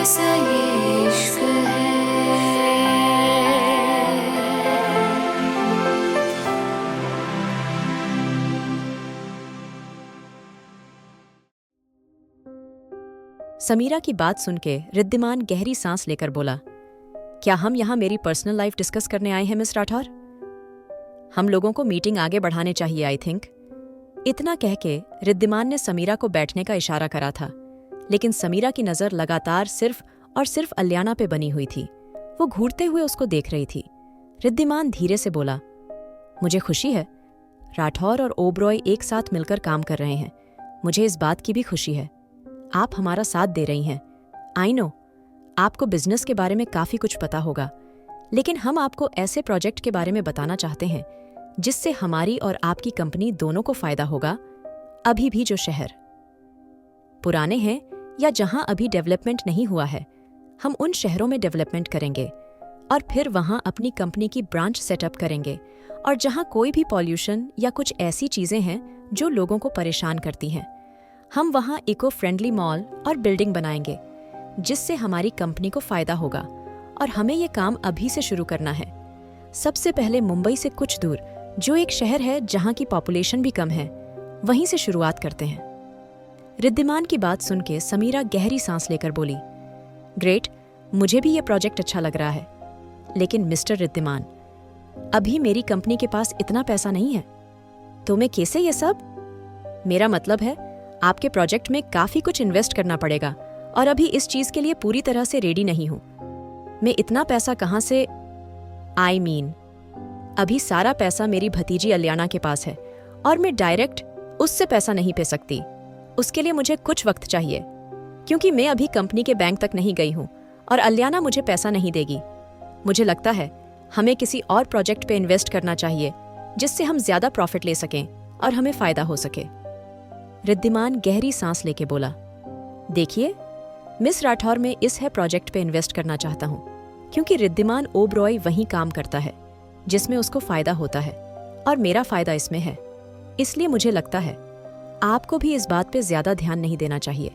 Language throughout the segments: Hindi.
कैसा ये इश्क है। समीरा की बात सुन के रिद्धिमान गहरी सांस लेकर बोला, क्या हम यहाँ मेरी पर्सनल लाइफ डिस्कस करने आए हैं मिस राठौर? हम लोगों को मीटिंग आगे बढ़ाने चाहिए आई थिंक। इतना कह के रिद्धिमान ने समीरा को बैठने का इशारा करा था, लेकिन समीरा की नज़र लगातार सिर्फ और सिर्फ अलियाना पे बनी हुई थी। वो घूरते हुए उसको देख रही थी। रिद्धिमान धीरे से बोला, मुझे खुशी है राठौर और ओबरॉय एक साथ मिलकर काम कर रहे हैं। मुझे इस बात की भी खुशी है आप हमारा साथ दे रही हैं। आई नो आपको बिजनेस के बारे में काफ़ी कुछ पता होगा, लेकिन हम आपको ऐसे प्रोजेक्ट के बारे में बताना चाहते हैं जिससे हमारी और आपकी कंपनी दोनों को फायदा होगा। अभी भी जो शहर पुराने हैं या जहां अभी डेवलपमेंट नहीं हुआ है, हम उन शहरों में डेवलपमेंट करेंगे और फिर वहां अपनी कंपनी की ब्रांच सेटअप करेंगे। और जहां कोई भी पॉल्यूशन या कुछ ऐसी चीजें हैं जो लोगों को परेशान करती हैं, हम वहां इको फ्रेंडली मॉल और बिल्डिंग बनाएंगे जिससे हमारी कंपनी को फायदा होगा। और हमें ये काम अभी से शुरू करना है। सबसे पहले मुंबई से कुछ दूर जो एक शहर है जहां की पॉपुलेशन भी कम है, वहीं से शुरुआत करते हैं। रिद्धिमान की बात सुन के समीरा गहरी सांस लेकर बोली, ग्रेट, मुझे भी ये प्रोजेक्ट अच्छा लग रहा है, लेकिन मिस्टर रिद्धिमान, अभी मेरी कंपनी के पास इतना पैसा नहीं है। तो मैं कैसे ये सब? मेरा मतलब है आपके प्रोजेक्ट में काफी कुछ इन्वेस्ट करना पड़ेगा और अभी इस चीज के लिए पूरी तरह से रेडी नहीं हूं। मैं इतना पैसा कहां से? आई मीन अभी सारा पैसा मेरी भतीजी अलियाना के पास है और मैं डायरेक्ट उससे पैसा नहीं पे सकती। उसके लिए मुझे कुछ वक्त चाहिए, क्योंकि मैं अभी कंपनी के बैंक तक नहीं गई हूं और अलियाना मुझे पैसा नहीं देगी। मुझे लगता है हमें किसी और प्रोजेक्ट पे इन्वेस्ट करना चाहिए जिससे हम ज्यादा प्रॉफिट ले सकें और हमें फायदा हो सके। रिद्धिमान गहरी सांस लेके बोला, देखिए मिस राठौर, मैं इस है प्रोजेक्ट पे इन्वेस्ट करना चाहता हूँ क्योंकि रिद्धिमान ओबरॉय वहीं काम करता है जिसमें उसको फायदा होता है और मेरा फायदा इसमें है। इसलिए मुझे लगता है आपको भी इस बात पे ज्यादा ध्यान नहीं देना चाहिए।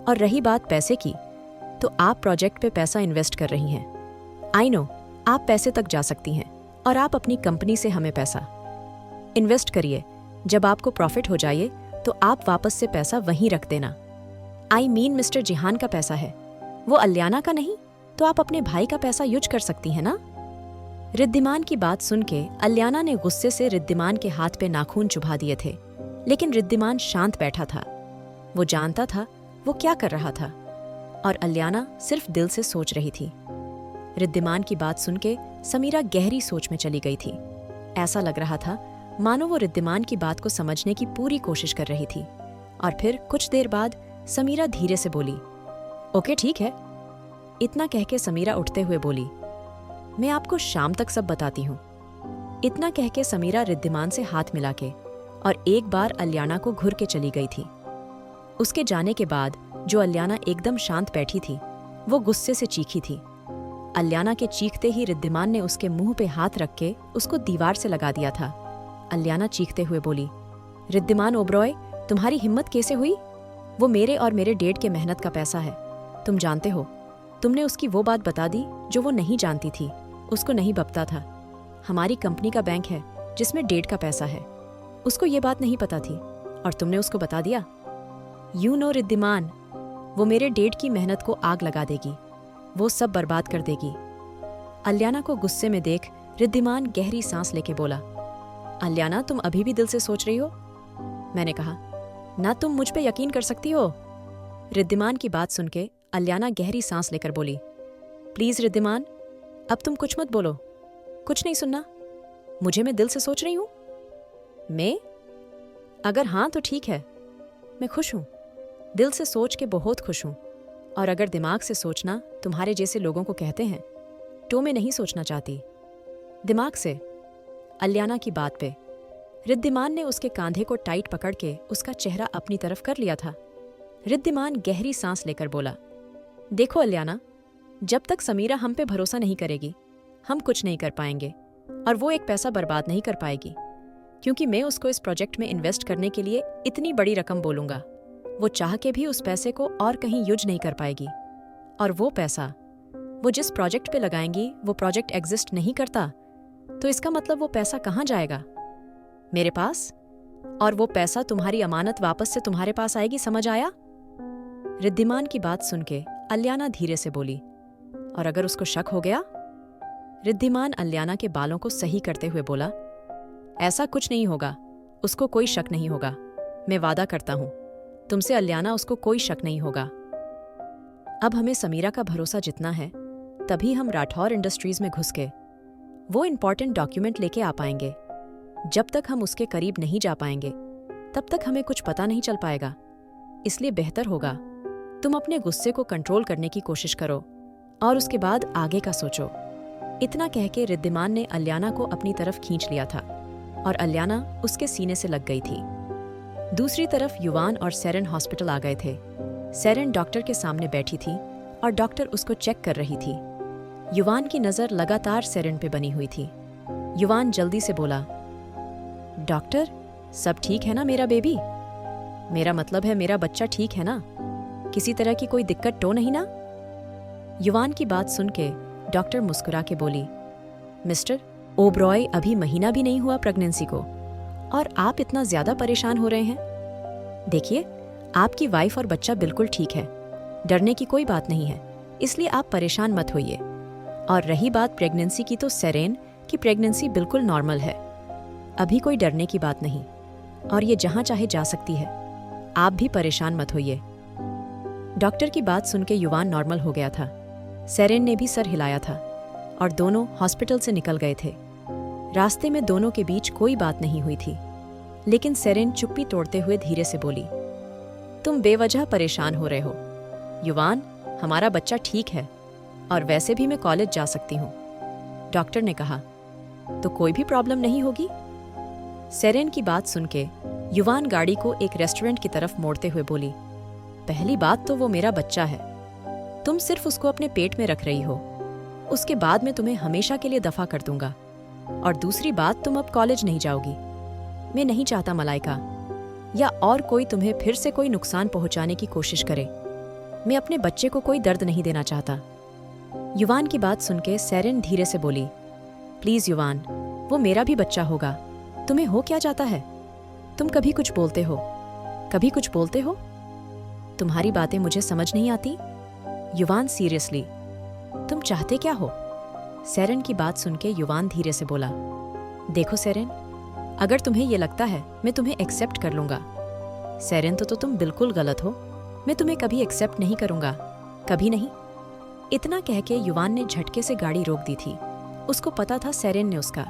और रही बात पैसे की, तो आप प्रोजेक्ट पे पैसा इन्वेस्ट कर रही हैं। आई नो आप पैसे तक जा सकती हैं और आप अपनी कंपनी से हमें पैसा इन्वेस्ट करिए। जब आपको प्रॉफिट हो जाए तो आप वापस से पैसा वहीं रख देना। आई मीन मिस्टर जिहान का पैसा है, वो अलियाना का नहीं, तो आप अपने भाई का पैसा यूज कर सकती हैं ना। रिद्धिमान की बात सुन के अलियाना ने गुस्से से रिद्धिमान के हाथ पे नाखून चुभा दिए थे, लेकिन रिद्धिमान शांत बैठा था। वो जानता था वो क्या कर रहा था और अलियाना सिर्फ दिल से सोच रही थी। रिद्धिमान की बात सुन के समीरा गहरी सोच में चली गई थी। ऐसा लग रहा था मानो वो रिद्धिमान की बात को समझने की पूरी कोशिश कर रही थी। और फिर कुछ देर बाद समीरा धीरे से बोली, ओके ठीक है। इतना कह के समीरा उठते हुए बोली, मैं आपको शाम तक सब बताती हूँ। इतना कह के समीरा रिद्धिमान से हाथ मिला के और एक बार अलियाना को घुर के चली गई थी। उसके जाने के बाद जो अलियाना एकदम शांत बैठी थी, वो गुस्से से चीखी थी। अलियाना के चीखते ही रिद्धिमान ने उसके मुंह पे हाथ रख के उसको दीवार से लगा दिया था। अलियाना चीखते हुए बोली, रिद्धिमान ओबरॉय, तुम्हारी हिम्मत कैसे हुई? वो मेरे और मेरे डैड के मेहनत का पैसा है। तुम जानते हो, तुमने उसकी वो बात बता दी जो वो नहीं जानती थी, उसको नहीं बपता था। हमारी कंपनी का बैंक है जिसमें डैड का पैसा है, उसको ये बात नहीं पता थी और तुमने उसको बता दिया। यू नो रिद्धिमान, वो मेरे डैड की मेहनत को आग लगा देगी, वो सब बर्बाद कर देगी। अलियाना को गुस्से में देख रिद्धिमान गहरी सांस लेके बोला, अलियाना तुम अभी भी दिल से सोच रही हो? मैंने कहा, ना तुम मुझ पे यकीन कर सकती हो? रिद्धिमान की बात सुन के अलियाना गहरी सांस लेकर बोली, प्लीज रिद्धिमान, अब तुम कुछ मत बोलो, कुछ नहीं सुनना। मुझे मैं दिल से सोच रही हूं? मैं? अगर हाँ तो ठीक है, मैं खुश हूं, दिल से सोच के बहुत खुश हूं। और अगर दिमाग से सोचना तुम्हारे जैसे लोगों को कहते हैं तो मैं नहीं सोचना चाहती। दिमाग से। अलियाना की बात पे रिद्धिमान ने उसके कांधे को टाइट पकड़ के उसका चेहरा अपनी तरफ कर लिया था। रिद्धिमान गहरी सांस लेकर बोला, देखो अलियाना, जब तक समीरा हम पे भरोसा नहीं करेगी हम कुछ नहीं कर पाएंगे और वो एक पैसा बर्बाद नहीं कर पाएगी, क्योंकि मैं उसको इस प्रोजेक्ट में इन्वेस्ट करने के लिए इतनी बड़ी रकम बोलूंगा, वो चाह के भी उस पैसे को और कहीं यूज नहीं कर पाएगी। और वो पैसा वो जिस प्रोजेक्ट पे लगाएंगी वो प्रोजेक्ट एग्जिस्ट नहीं करता, तो इसका मतलब वो पैसा कहाँ जाएगा? मेरे पास। और वो पैसा तुम्हारी अमानत वापस से तुम्हारे पास आएगी, समझ आया? रिद्धिमान की बात सुन के अल्याना धीरे से बोली, और अगर उसको शक हो गया? रिद्धिमान अल्याना के बालों को सही करते हुए बोला, ऐसा कुछ नहीं होगा, उसको कोई शक नहीं होगा, मैं वादा करता हूं तुमसे अल्याना, उसको कोई शक नहीं होगा। अब हमें समीरा का भरोसा जितना है तभी हम राठौर इंडस्ट्रीज में घुस के वो इंपॉर्टेंट डॉक्यूमेंट लेके आ पाएंगे। जब तक हम उसके करीब नहीं जा पाएंगे तब तक हमें कुछ पता नहीं चल पाएगा। इसलिए बेहतर होगा तुम अपने गुस्से को कंट्रोल करने की कोशिश करो और उसके बाद आगे का सोचो। इतना कह के रिद्धिमान ने अल्याना को अपनी तरफ खींच लिया था और अल्याना उसके सीने से लग गई थी। दूसरी तरफ युवान और सेरेन हॉस्पिटल आ गए थे। सेरेन डॉक्टर के सामने बैठी थी और डॉक्टर उसको चेक कर रही थी। युवान की नज़र लगातार सेरेन पे बनी हुई थी। युवान जल्दी से बोला, डॉक्टर सब ठीक है ना मेरा बेबी? मेरा मतलब है मेरा बच्चा ठीक है ना? किसी तरह की कोई दिक्कत तो नहीं ना? युवान की बात सुन के डॉक्टर मुस्कुरा के बोली, मिस्टर ओब्रॉय अभी महीना भी नहीं हुआ प्रेगनेंसी को और आप इतना ज्यादा परेशान हो रहे हैं। देखिए आपकी वाइफ और बच्चा बिल्कुल ठीक है, डरने की कोई बात नहीं है, इसलिए आप परेशान मत होइए। और रही बात प्रेगनेंसी की, तो सेरेन की प्रेगनेंसी बिल्कुल नॉर्मल है, अभी कोई डरने की बात नहीं और ये जहां चाहे जा सकती है, आप भी परेशान मत होइए। डॉक्टर की बात सुन के युवान नॉर्मल हो गया था। सेरेन ने भी सर हिलाया था और दोनों हॉस्पिटल से निकल गए थे। रास्ते में दोनों के बीच कोई बात नहीं हुई थी, लेकिन सेरेन चुप्पी तोड़ते हुए धीरे से बोली, तुम बेवजह परेशान हो रहे हो। युवान, हमारा बच्चा ठीक है और वैसे भी मैं कॉलेज जा सकती हूँ। डॉक्टर ने कहा, तो कोई भी प्रॉब्लम नहीं होगी? सेरेन की बात सुन के युवान गाड़ी को एक रेस्टोरेंट की तरफ मोड़ते हुए बोली, पहली बात तो वो मेरा बच्चा है, तुम सिर्फ उसको अपने पेट में रख रही हो, उसके बाद मैं तुम्हें हमेशा के लिए दफा कर दूंगा। और दूसरी बात, तुम अब कॉलेज नहीं जाओगी। मैं नहीं चाहता मलाइका या और कोई तुम्हें फिर से कोई नुकसान पहुंचाने की कोशिश करे। मैं अपने बच्चे को कोई दर्द नहीं देना चाहता। युवान की बात सुन के सेरेन धीरे से बोली, प्लीज युवान, वो मेरा भी बच्चा होगा, तुम्हें हो क्या जाता है? तुम कभी कुछ बोलते हो, कभी कुछ बोलते हो। तुम्हारी बातें मुझे समझ नहीं आती। युवान, सीरियसली तुम चाहते क्या हो? सेरेन की बात सुन के युवान धीरे से बोला, देखो सेरेन, अगर तुम्हें ये लगता है मैं तुम्हें एक्सेप्ट कर लूंगा। सेरेन, तो तुम बिल्कुल गलत हो, मैं तुम्हें कभी एक्सेप्ट नहीं करूंगा, कभी नहीं। इतना कह के युवान ने झटके से गाड़ी रोक दी थी। उसको पता था सेरेन ने उसका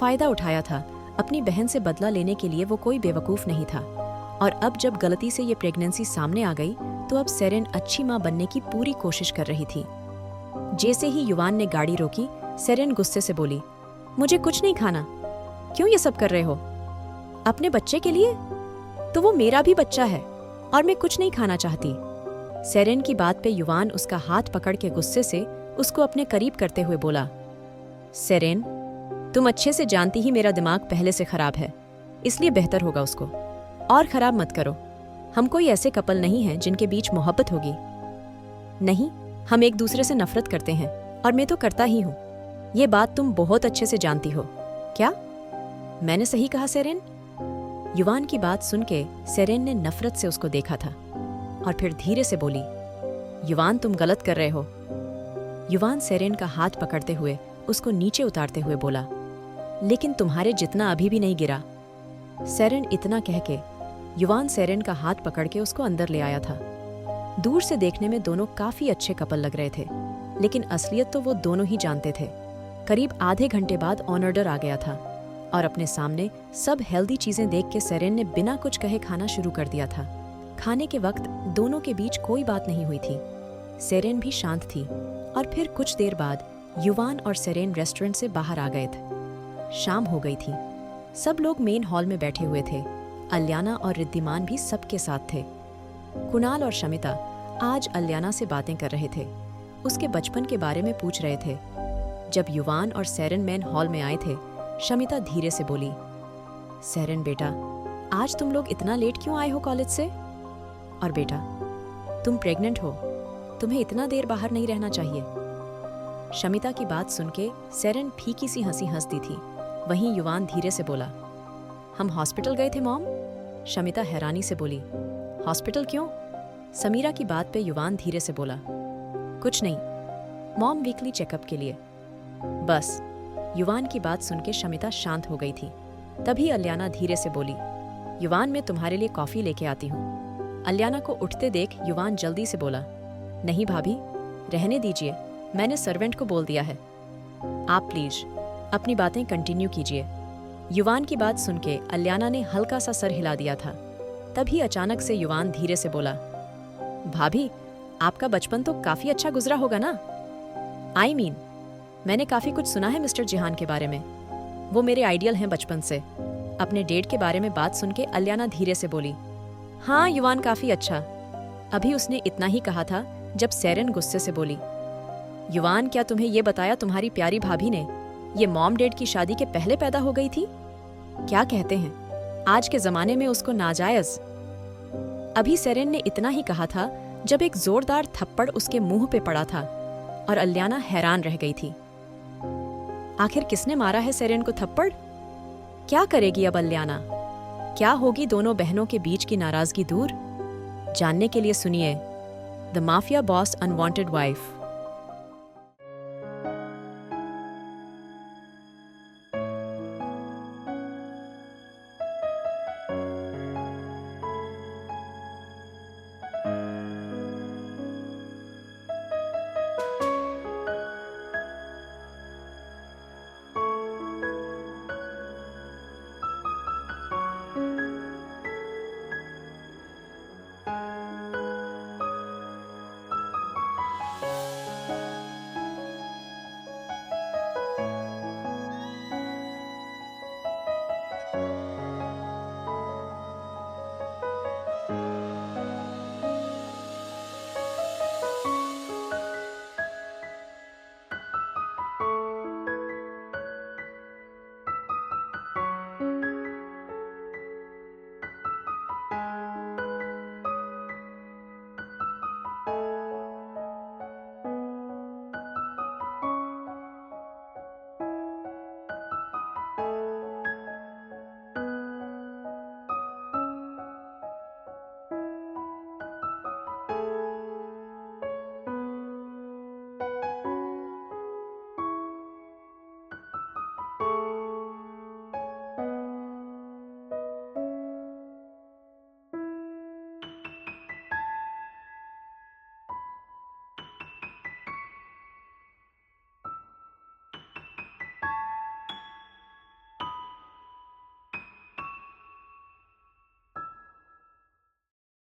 फायदा उठाया था। अपनी बहन से बदला लेने के लिए वो कोई बेवकूफ नहीं था। और अब जब गलती से ये प्रेगनेंसी सामने आ गई तो अब सेरेन अच्छी माँ बनने की पूरी कोशिश कर रही थी। जैसे ही युवान ने गाड़ी रोकी, सेरेन गुस्से से बोली, मुझे कुछ नहीं खाना। क्यों ये सब कर रहे हो? अपने बच्चे के लिए? तो वो मेरा भी बच्चा है और मैं कुछ नहीं खाना चाहती। सेरेन की बात पे युवान उसका हाथ पकड़ के गुस्से से उसको अपने करीब करते हुए बोला, सेरेन, तुम अच्छे से जानती ही मेरा दिमाग पहले से खराब है, इसलिए बेहतर होगा उसको और खराब मत करो। हम कोई ऐसे कपल नहीं हैं जिनके बीच मोहब्बत होगी। नहीं, हम एक दूसरे से नफरत करते हैं और मैं तो करता ही हूँ। ये बात तुम बहुत अच्छे से जानती हो। क्या मैंने सही कहा सेरेन? युवान की बात सुन के सेरेन ने नफरत से उसको देखा था और फिर धीरे से बोली, युवान, तुम गलत कर रहे हो। युवान सेरेन का हाथ पकड़ते हुए उसको नीचे उतारते हुए बोला, लेकिन तुम्हारे जितना अभी भी नहीं गिरा। सेरेन इतना कह के युवान सेरेन का हाथ पकड़ के उसको अंदर ले आया था। दूर से देखने में दोनों काफी अच्छे कपल लग रहे थे, लेकिन असलियत तो वो दोनों ही जानते थे। करीब आधे घंटे बाद ऑर्डर आ गया था और अपने सामने सब हेल्दी चीजें देख के सेरेन ने बिना कुछ कहे खाना शुरू कर दिया था। खाने के वक्त दोनों के बीच कोई बात नहीं हुई थी। सेरेन भी शांत थी और फिर कुछ देर बाद युवान और सेरेन रेस्टोरेंट से बाहर आ गए थे। शाम हो गई थी। सब लोग मेन हॉल में बैठे हुए थे। अल्याना और रिद्धिमान भी सबके साथ थे। कुणाल और शमिता आज अल्याना से बातें कर रहे थे, उसके बचपन के बारे में पूछ रहे थे। जब युवान और सेरेन मेन हॉल में आए थे, शमिता धीरे से बोली, सेरेन बेटा, आज तुम लोग इतना लेट क्यों आए हो कॉलेज से? और बेटा, तुम प्रेग्नेंट हो, तुम्हें इतना देर बाहर नहीं रहना चाहिए। शमिता की बात सुन के सेरेन फीकी सी हंसी हंस दी थी। वहीं युवान धीरे से बोला, हम हॉस्पिटल गए थे मॉम। शमिता हैरानी से बोली, हॉस्पिटल क्यों? समीरा की बात पे युवान धीरे से बोला, कुछ नहीं, मॉम वीकली चेकअप के लिए। बस। युवान की बात सुन के शमिता शांत हो गई थी। तभी अल्याना धीरे से बोली, युवान मैं तुम्हारे लिए कॉफी लेके आती हूँ। अल्याना को उठते देख युवान जल्दी से बोला, नहीं भाभी, रहने दीजिए, मैंने सर्वेंट को बोल दिया है। आप प्लीज अपनी बातें कंटिन्यू कीजिए। युवान की बात सुन के अल्याना ने हल्का सा सर हिला दिया था। तभी अचानक से युवान धीरे से बोला, भाभी, आपका बचपन तो काफी अच्छा गुजरा होगा ना? आई मीन, मैंने काफी कुछ सुना है मिस्टर जिहान के बारे में। वो मेरे आइडियल हैं बचपन से। अपने डेट के बारे में बात सुन के अल्याना धीरे से बोली, हाँ युवान, काफी अच्छा। अभी उसने इतना ही कहा था जब सेरेन गुस्से से बोली, युवान क्या तुम्हें ये बताया तुम्हारी प्यारी भाभी ने ये मॉम डैड की शादी के पहले पैदा हो गई थी? क्या कहते हैं आज के जमाने में उसको नाजायज। अभी सेरेन ने इतना ही कहा था जब एक जोरदार थप्पड़ उसके मुंह पे पड़ा था और अल्याना हैरान रह गई थी। आखिर किसने मारा है सेरेन को थप्पड़? क्या करेगी अब अल्याना? क्या होगी दोनों बहनों के बीच की नाराजगी दूर? जानने के लिए सुनिए the mafia boss unwanted wife.